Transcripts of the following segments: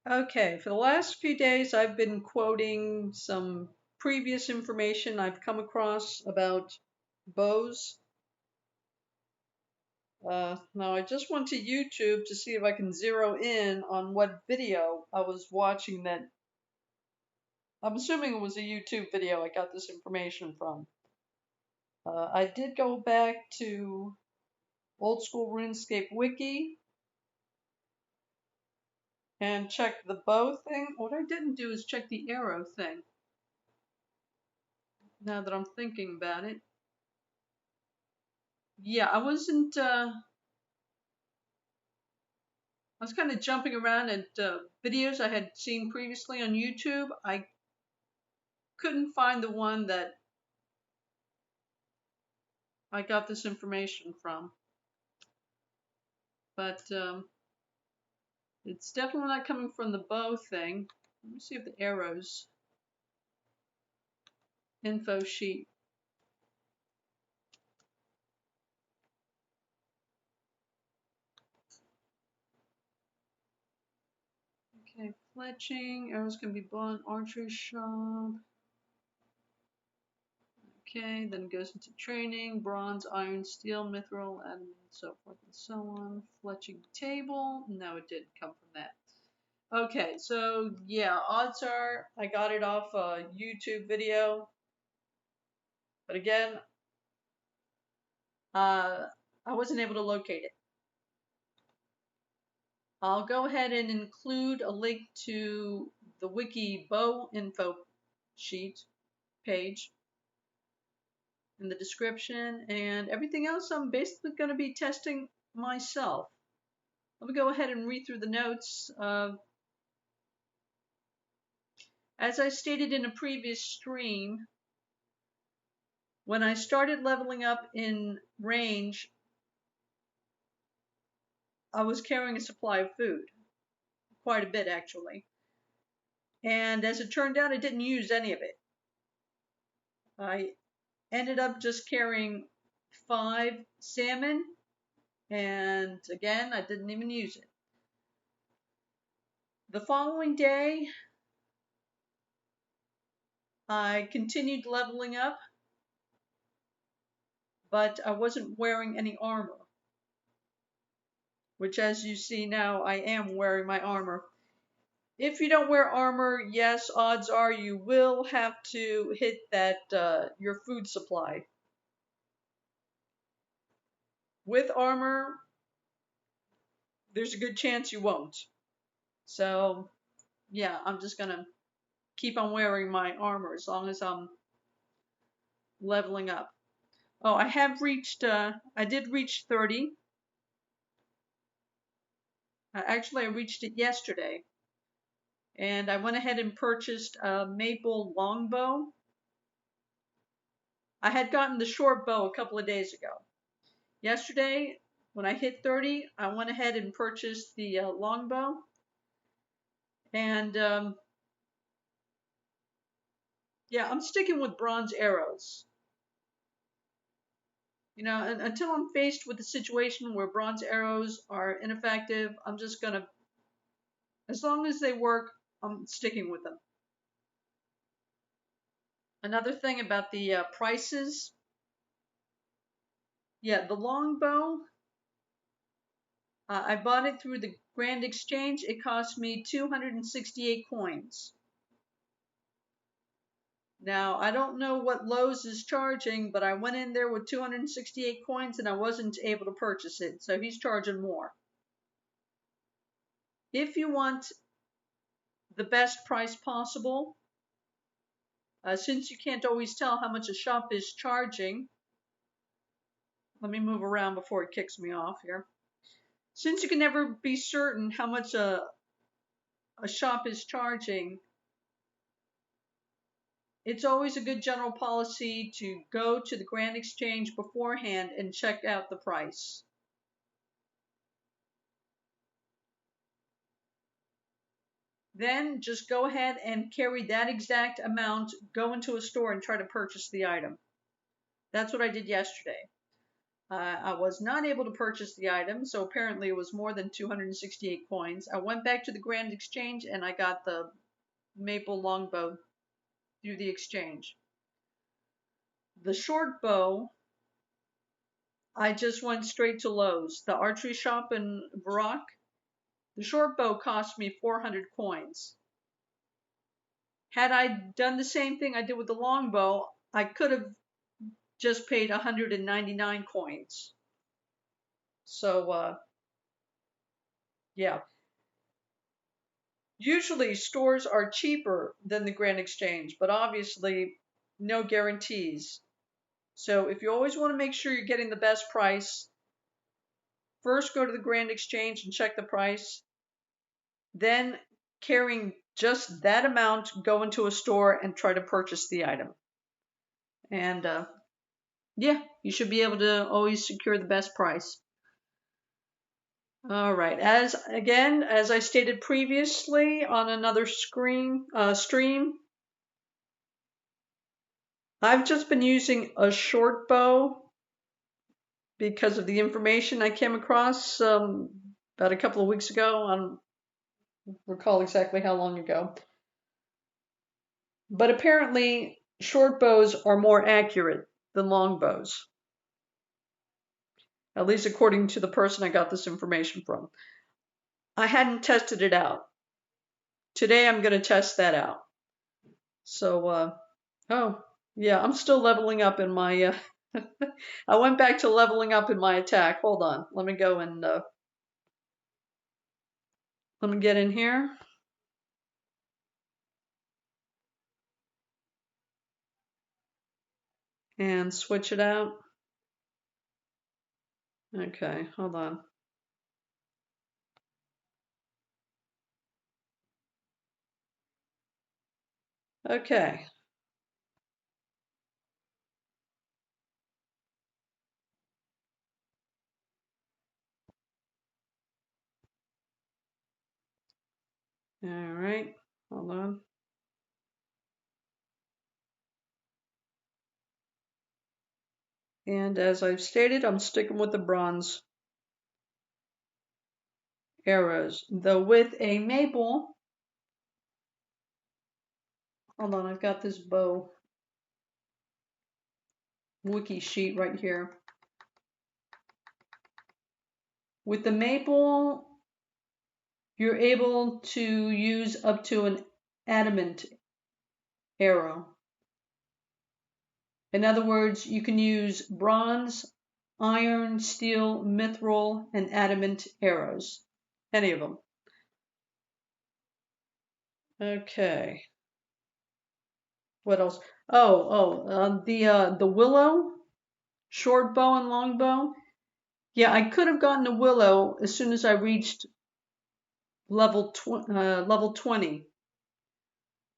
Okay, for the last few days, I've been quoting some previous information I've come across about bows. Now, I just went to YouTube to see if I can zero in on what video I was watching that. I'm assuming it was a YouTube video I got this information from. I did go back to Old School RuneScape Wiki and check the bow thing. What I didn't do is check the arrow thing, now that I'm thinking about it. Yeah, I was kind of jumping around at videos I had seen previously on YouTube. I couldn't find the one that I got this information from, but it's definitely not coming from the bow thing. Let me see if the arrows info sheet. Okay, fletching, arrows can be bought, archery shop. Okay, then it goes into training, bronze, iron, steel, mithril, and so forth and so on. Fletching table, no, it didn't come from that. Okay, so yeah, odds are I got it off a YouTube video, but again, I wasn't able to locate it. I'll go ahead and include a link to the wiki bow info sheet page in the description, and everything else I'm basically going to be testing myself. Let me go ahead and read through the notes. As I stated in a previous stream, when I started leveling up in range, I was carrying a supply of food, quite a bit actually. And as it turned out, I didn't use any of it. I ended up just carrying 5 salmon, and again, I didn't even use it. The following day, I continued leveling up, but I wasn't wearing any armor, which as you see now, I am wearing my armor. If you don't wear armor, yes, odds are you will have to hit that your food supply. With armor, there's a good chance you won't. So, yeah, I'm just gonna keep on wearing my armor as long as I'm leveling up. Oh, I have reached, I did reach 30. Actually, I reached it yesterday. And I went ahead and purchased a maple longbow. I had gotten the shortbow a couple of days ago. Yesterday, when I hit 30, I went ahead and purchased the longbow. And yeah, I'm sticking with bronze arrows. You know, and until I'm faced with a situation where bronze arrows are ineffective, I'm just gonna, as long as they work, I'm sticking with them. Another thing about the prices, yeah, the longbow, I bought it through the Grand Exchange. It cost me 268 coins. Now, I don't know what Lowe's is charging, but I went in there with 268 coins and I wasn't able to purchase it, so he's charging more. If you want the best price possible, since you can't always tell how much a shop is charging, let me move around before it kicks me off here. Since you can never be certain how much a shop is charging, it's always a good general policy to go to the Grand Exchange beforehand and check out the price. Then just go ahead and carry that exact amount, go into a store and try to purchase the item. That's what I did yesterday. I was not able to purchase the item, so apparently it was more than 268 coins. I went back to the Grand Exchange and I got the maple longbow through the exchange. The short bow, I just went straight to Lowe's. The archery shop in Varrock, the short bow cost me 400 coins. Had I done the same thing I did with the longbow, I could have just paid 199 coins. So, yeah. Usually stores are cheaper than the Grand Exchange, but obviously no guarantees. So if you always want to make sure you're getting the best price, first go to the Grand Exchange and check the price. Then carrying just that amount, go into a store and try to purchase the item. And yeah, you should be able to always secure the best price. All right. As I stated previously on another stream, I've just been using a short bow because of the information I came across about a couple of weeks ago. I don't recall exactly how long ago. But apparently, short bows are more accurate than long bows. At least according to the person I got this information from. I hadn't tested it out. Today I'm going to test that out. So, oh, yeah, I'm still leveling up in my, I went back to leveling up in my attack. Hold on. Let me go and, let me get in here. And switch it out. Okay, hold on. Okay. All right, hold on. And as I've stated, I'm sticking with the bronze arrows. Though with a maple, hold on, I've got this bow wiki sheet right here. With the maple, you're able to use up to an adamant arrow. In other words, you can use bronze, iron, steel, mithril, and adamant arrows. Any of them. Okay. What else? The willow, short bow and long bow. Yeah, I could have gotten a willow as soon as I reached level 20,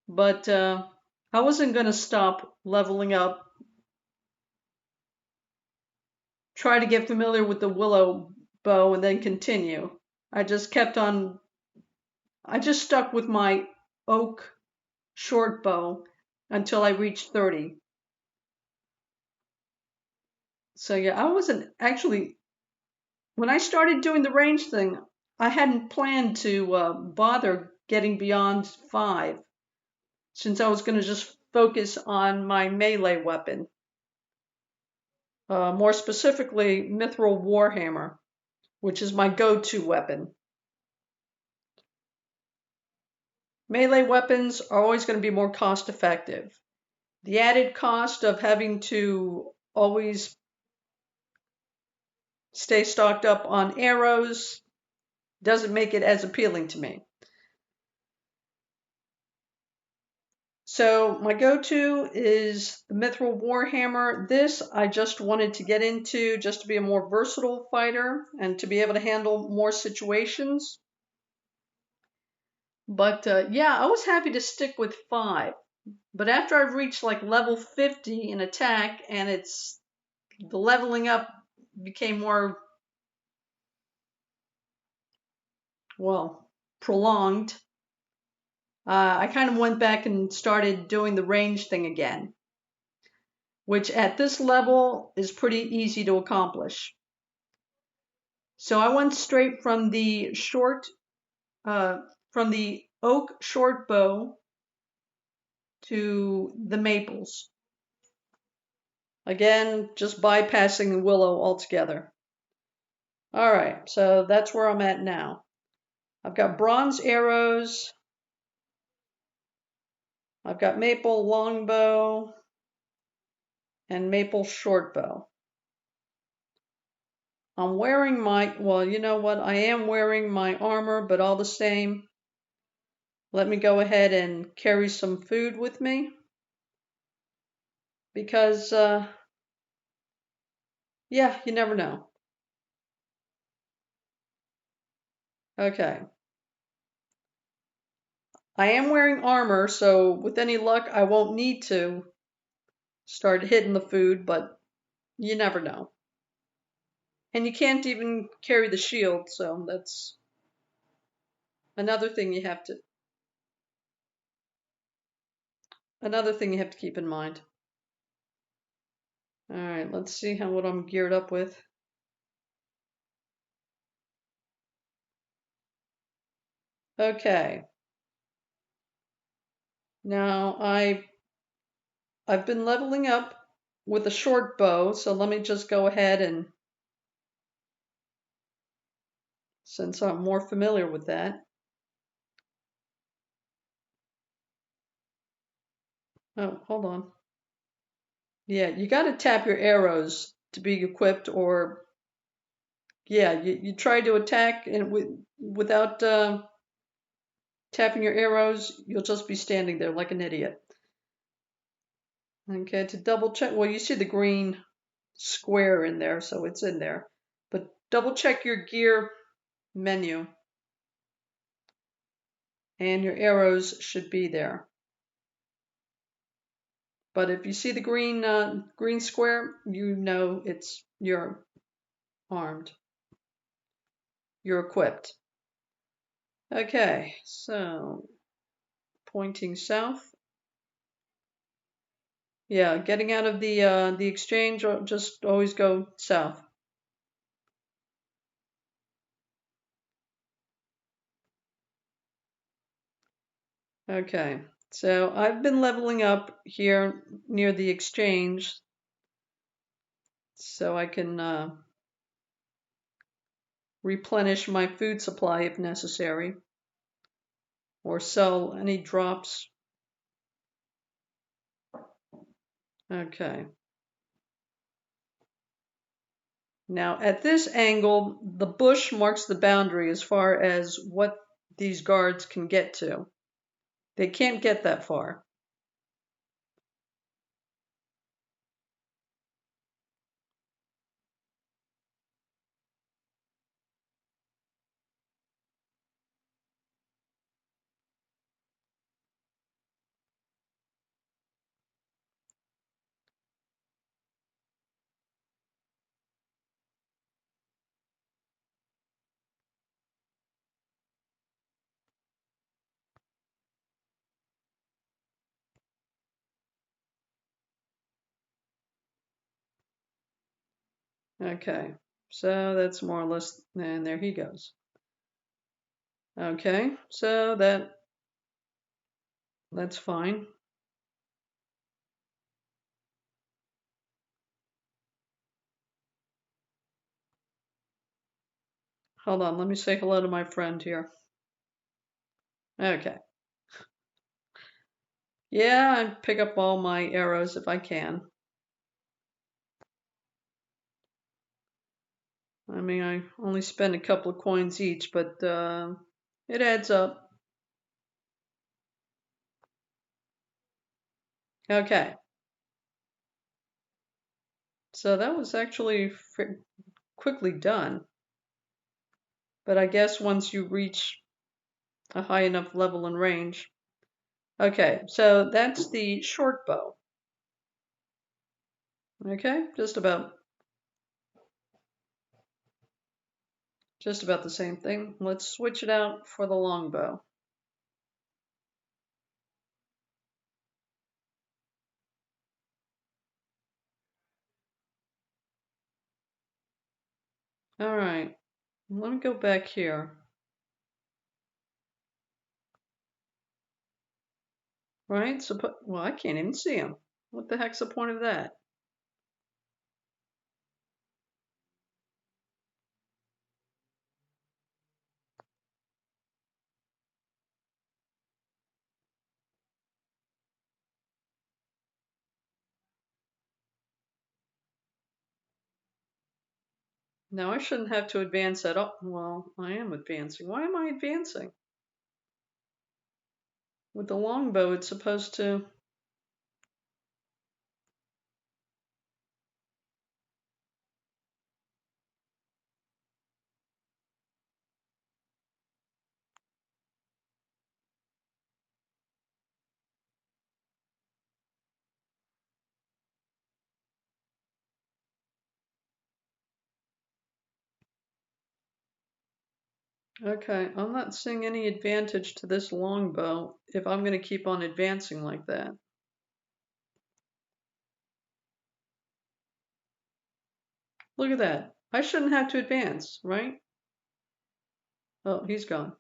but I wasn't going to stop leveling up. Try to get familiar with the willow bow and then continue. I just stuck with my oak short bow until I reached 30. So yeah, I wasn't actually, when I started doing the range thing, I hadn't planned to bother getting beyond 5, since I was going to just focus on my melee weapon. More specifically, Mithril Warhammer, which is my go-to weapon. Melee weapons are always going to be more cost effective. The added cost of having to always stay stocked up on arrows doesn't make it as appealing to me. So my go-to is the Mithril Warhammer. This I just wanted to get into just to be a more versatile fighter and to be able to handle more situations. But yeah, I was happy to stick with 5. But after I've reached like level 50 in attack and the leveling up became more, well, prolonged, I kind of went back and started doing the range thing again. which at this level is pretty easy to accomplish. So I went straight from the oak shortbow to the maples. Again, just bypassing the willow altogether. All right, so that's where I'm at now. I've got bronze arrows. I've got maple longbow and maple shortbow. I'm wearing my, well, you know what? I am wearing my armor, but all the same, let me go ahead and carry some food with me. Because, yeah, you never know. Okay. I am wearing armor, so with any luck, I won't need to start hitting the food, but you never know. And you can't even carry the shield, so that's another thing you have to keep in mind. All right, let's see what I'm geared up with. Okay. Now I've been leveling up with a short bow, so let me just go ahead and, since I'm more familiar with that. Oh, hold on. Yeah, you got to tap your arrows to be equipped, or yeah, you try to attack and without tapping your arrows, you'll just be standing there like an idiot. Okay, to double check, well, you see the green square in there, so it's in there. But double check your gear menu, and your arrows should be there. But if you see the green square, you know you're armed. You're equipped. Okay, so pointing south. Yeah, getting out of the exchange, just always go south. Okay, so I've been leveling up here near the exchange so I can replenish my food supply if necessary, or sell any drops. Okay. Now at this angle, the bush marks the boundary as far as what these guards can get to. They can't get that far. Okay, so that's more or less, and there he goes. Okay, so that's fine. Hold on, let me say hello to my friend here. Okay. Yeah, I pick up all my arrows if I can. I mean, I only spend a couple of coins each, but it adds up. Okay. So that was actually quickly done. But I guess once you reach a high enough level and range. Okay, so that's the short bow. Okay, just about the same thing. Let's switch it out for the longbow. All right. Let me go back here. Right? Well, I can't even see him. What the heck's the point of that? No, I shouldn't have to advance at all. Well, I am advancing. Why am I advancing? With the longbow, it's supposed to... Okay, I'm not seeing any advantage to this longbow if I'm going to keep on advancing like that. Look at that. I shouldn't have to advance, right? Oh, he's gone.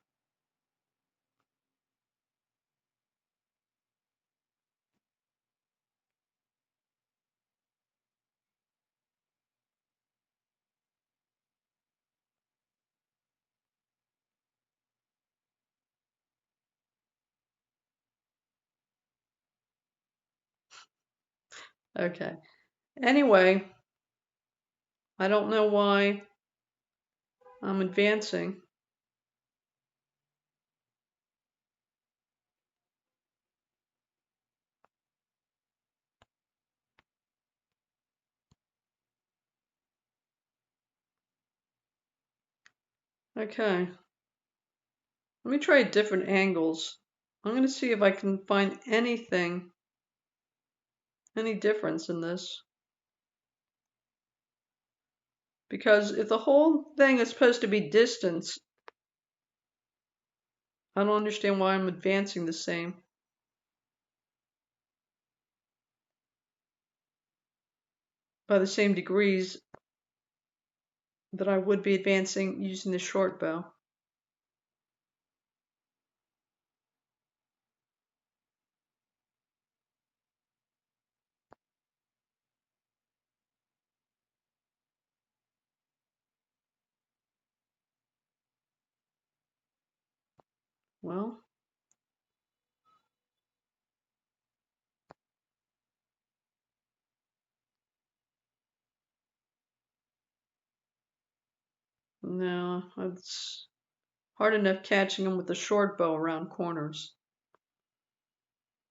Okay. Anyway, I don't know why I'm advancing. Okay. Let me try different angles. I'm going to see if I can find anything, any difference in this. Because if the whole thing is supposed to be distance, I don't understand why I'm advancing the same. By the same degrees that I would be advancing using the short bow. Well, no, it's hard enough catching them with the short bow around corners.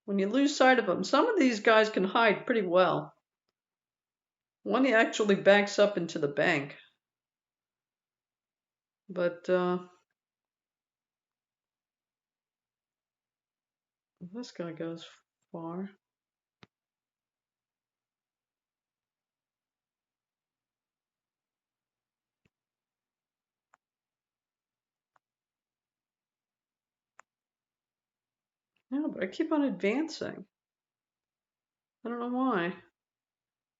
When you lose sight of them, some of these guys can hide pretty well. One actually backs up into the bank. But this guy goes far. No, but I keep on advancing. I don't know why.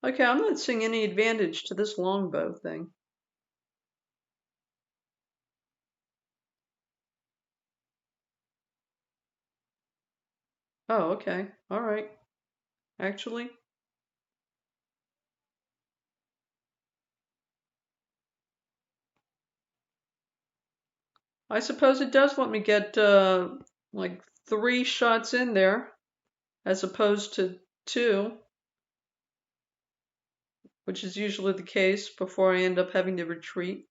Okay, I'm not seeing any advantage to this longbow thing. Oh, okay. All right. Actually, I suppose it does let me get like 3 shots in there as opposed to 2, which is usually the case before I end up having to retreat.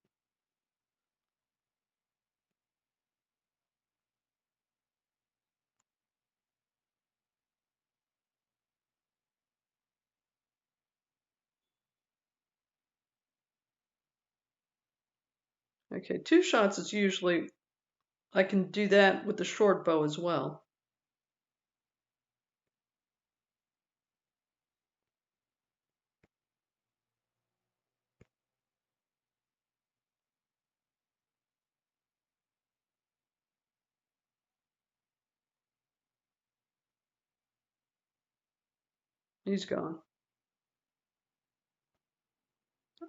Okay, 2 shots is usually, I can do that with the short bow as well. He's gone.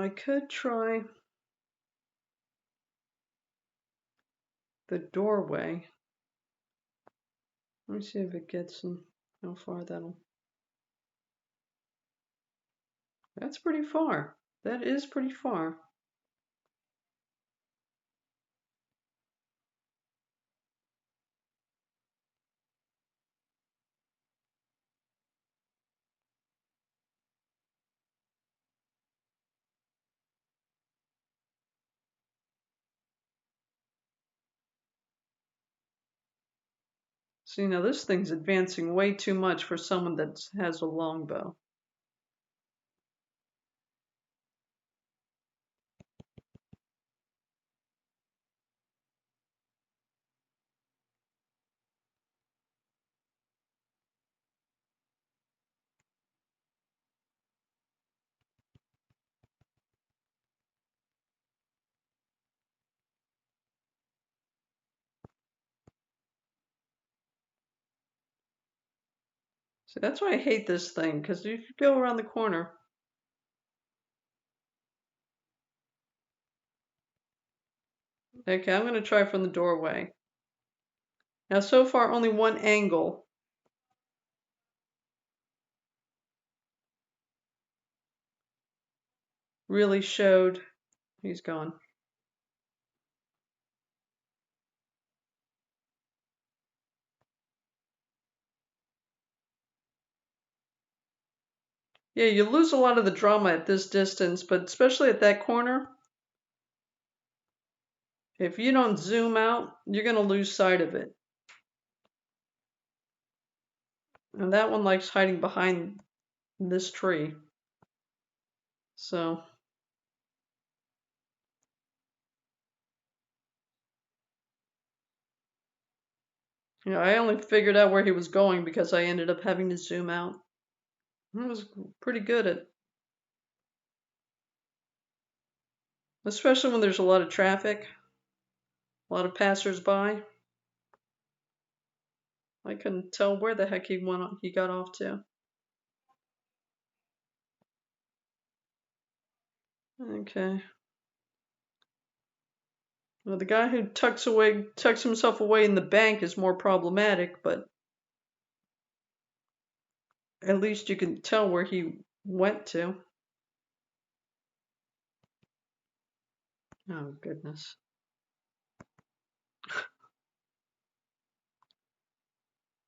I could try the doorway. Let me see if it gets in, how far that'll. That's pretty far. That is pretty far. See, now this thing's advancing way too much for someone that has a longbow. See, that's why I hate this thing, because you could go around the corner. Okay, I'm going to try from the doorway. Now, so far, only one angle really showed. He's gone. Yeah, you lose a lot of the drama at this distance, but especially at that corner, if you don't zoom out, you're going to lose sight of it. And that one likes hiding behind this tree. So, I only figured out where he was going because I ended up having to zoom out. I was pretty good at, especially when there's a lot of traffic, a lot of passers-by. I couldn't tell where the heck he got off to. Okay. Well, the guy who tucks himself away in the bank is more problematic, but at least you can tell where he went to. Oh, goodness.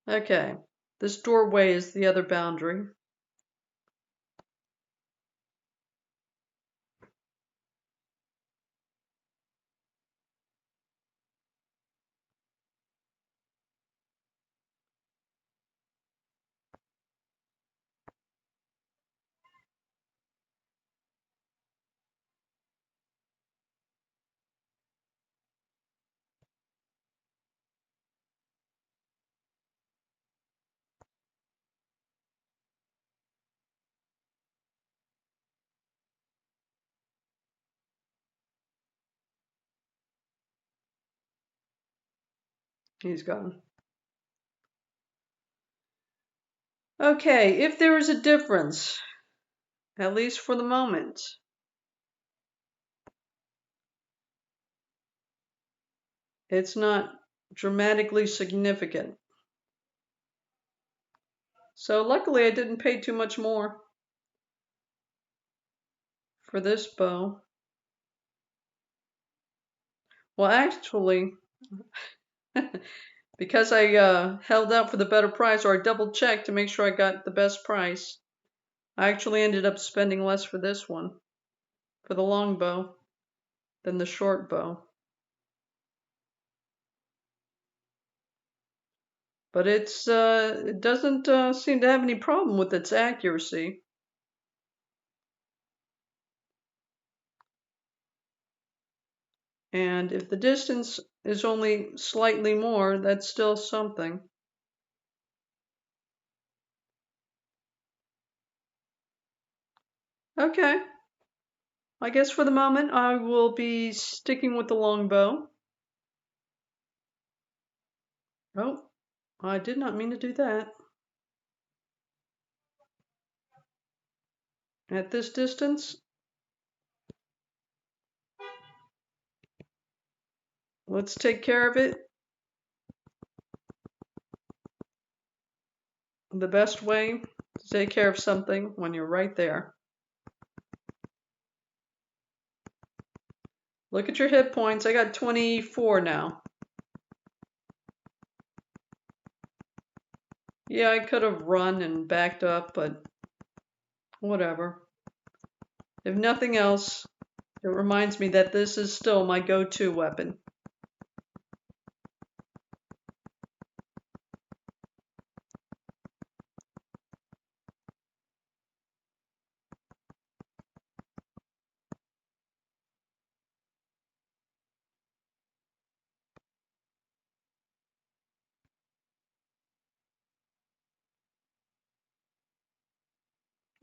Okay. This doorway is the other boundary. He's gone. Okay, if there is a difference, at least for the moment, it's not dramatically significant. So luckily I didn't pay too much more for this bow. Well, actually, because I held out for the better price, or I double checked to make sure I got the best price, I actually ended up spending less for this one, for the longbow, than the shortbow. But it doesn't seem to have any problem with its accuracy. And if the distance is only slightly more, that's still something. Okay. I guess for the moment I will be sticking with the longbow. Oh, I did not mean to do that. At this distance, let's take care of it the best way to take care of something when you're right there. Look at your hit points. I got 24 now. Yeah, I could have run and backed up, but whatever. If nothing else, it reminds me that this is still my go-to weapon.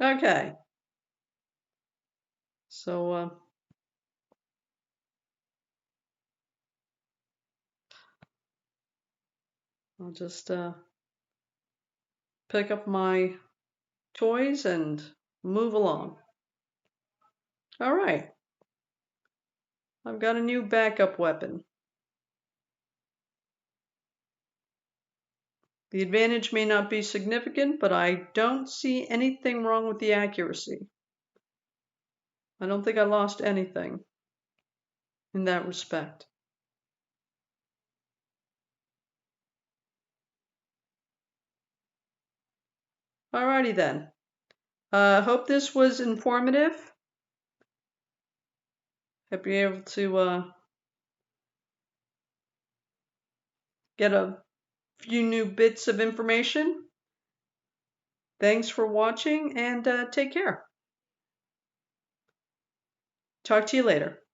Okay. So, I'll just pick up my toys and move along. All right. I've got a new backup weapon. The advantage may not be significant, but I don't see anything wrong with the accuracy. I don't think I lost anything in that respect. Alrighty then. Hope this was informative. Hope you're able to get a few new bits of information. Thanks for watching and take care. Talk to you later.